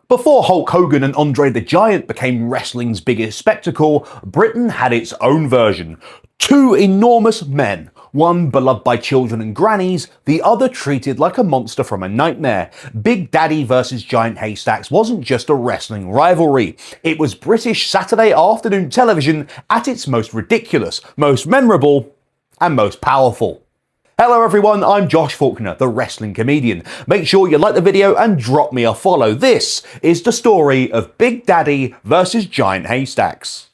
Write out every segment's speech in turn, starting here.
Before Hulk Hogan and Andre the Giant became wrestling's biggest spectacle, Britain had its own version. Two enormous men, one beloved by children and grannies, the other treated like a monster from a nightmare. Big Daddy versus Giant Haystacks wasn't just a wrestling rivalry. It was British Saturday afternoon television at its most ridiculous, most memorable, and most powerful. Hello everyone, I'm Josh Faulkner, the wrestling comedian. Make sure you like the video and drop me a follow. This is the story of Big Daddy versus Giant Haystacks.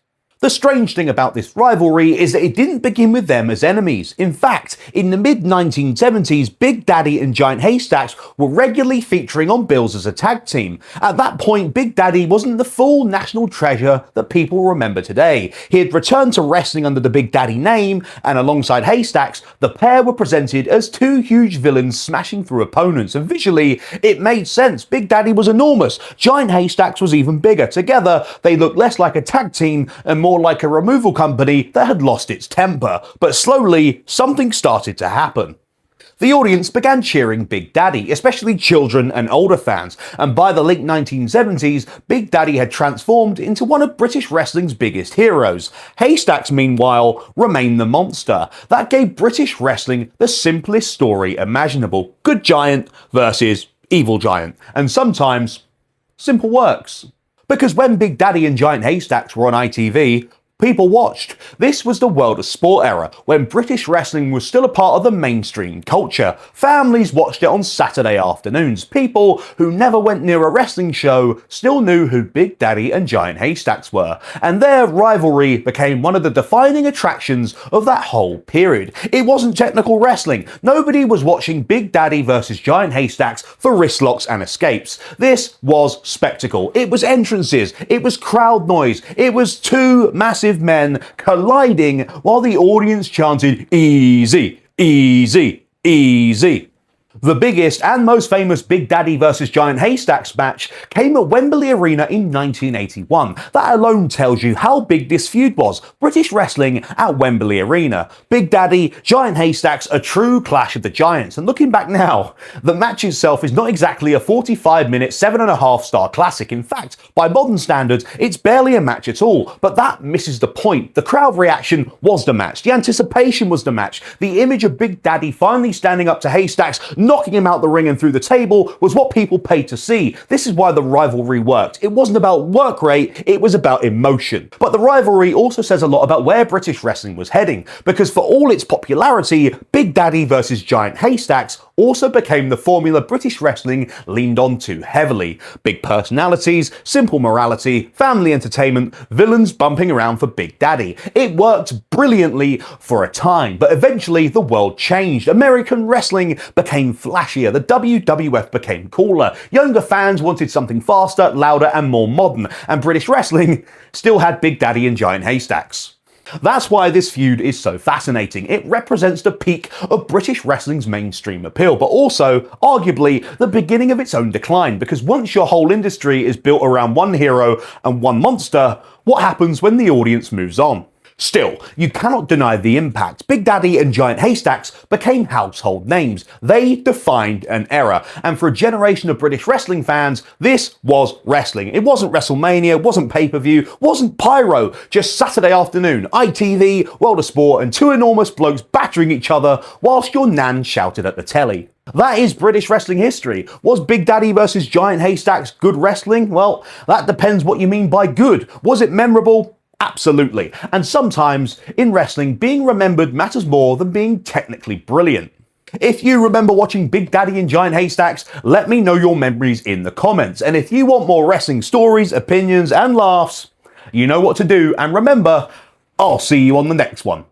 The strange thing about this rivalry is that it didn't begin with them as enemies. In fact, in the mid-1970s, Big Daddy and Giant Haystacks were regularly featuring on bills as a tag team. At that point, Big Daddy wasn't the full national treasure that people remember today. He had returned to wrestling under the Big Daddy name, and alongside Haystacks, the pair were presented as two huge villains smashing through opponents, and visually, it made sense. Big Daddy was enormous, Giant Haystacks was even bigger. Together, they looked less like a tag team and more like a removal company that had lost its temper. But slowly, something started to happen. The audience began cheering Big Daddy, especially children and older fans, and by the late 1970s, Big Daddy had transformed into one of British wrestling's biggest heroes. Haystacks, meanwhile, remained the monster. That gave British wrestling the simplest story imaginable. Good giant versus evil giant. And sometimes, simple works. Because when Big Daddy and Giant Haystacks were on ITV, people watched. This was the world of sport era, when British wrestling was still a part of the mainstream culture. Families watched it on Saturday afternoons. People who never went near a wrestling show still knew who Big Daddy and Giant Haystacks were, and their rivalry became one of the defining attractions of that whole period. It wasn't technical wrestling. Nobody was watching Big Daddy versus Giant Haystacks for wrist locks and escapes. This was spectacle. It was entrances. It was crowd noise. It was two massive men colliding while the audience chanted, "Easy, easy, easy." The biggest and most famous Big Daddy vs Giant Haystacks match came at Wembley Arena in 1981. That alone tells you how big this feud was. British wrestling at Wembley Arena. Big Daddy, Giant Haystacks, a true clash of the giants. And looking back now, the match itself is not exactly a 45-minute, 7.5-star classic. In fact, by modern standards, it's barely a match at all. But that misses the point. The crowd reaction was the match. The anticipation was the match. The image of Big Daddy finally standing up to Haystacks, knocking him out the ring and through the table, was what people paid to see. This is why the rivalry worked. It wasn't about work rate, it was about emotion. But the rivalry also says a lot about where British wrestling was heading, because for all its popularity, Big Daddy versus Giant Haystacks also became the formula British wrestling leaned on too heavily. Big personalities, simple morality, family entertainment, villains bumping around for Big Daddy. It worked brilliantly for a time, but eventually the world changed. American wrestling became flashier, the WWF became cooler, younger fans wanted something faster, louder and more modern, and British wrestling still had Big Daddy and Giant Haystacks. That's why this feud is so fascinating. It represents the peak of British wrestling's mainstream appeal, but also, arguably, the beginning of its own decline, because once your whole industry is built around one hero and one monster, what happens when the audience moves on? Still, you cannot deny the impact. Big Daddy and Giant Haystacks became household names. They defined an era. And for a generation of British wrestling fans, this was wrestling. It wasn't WrestleMania, wasn't pay-per-view, wasn't pyro, just Saturday afternoon, ITV, World of Sport, and two enormous blokes battering each other whilst your nan shouted at the telly. That is British wrestling history. Was Big Daddy versus Giant Haystacks good wrestling? Well, that depends what you mean by good. Was it memorable? Absolutely. And sometimes, in wrestling, being remembered matters more than being technically brilliant. If you remember watching Big Daddy and Giant Haystacks, let me know your memories in the comments. And if you want more wrestling stories, opinions, and laughs, you know what to do. And remember, I'll see you on the next one.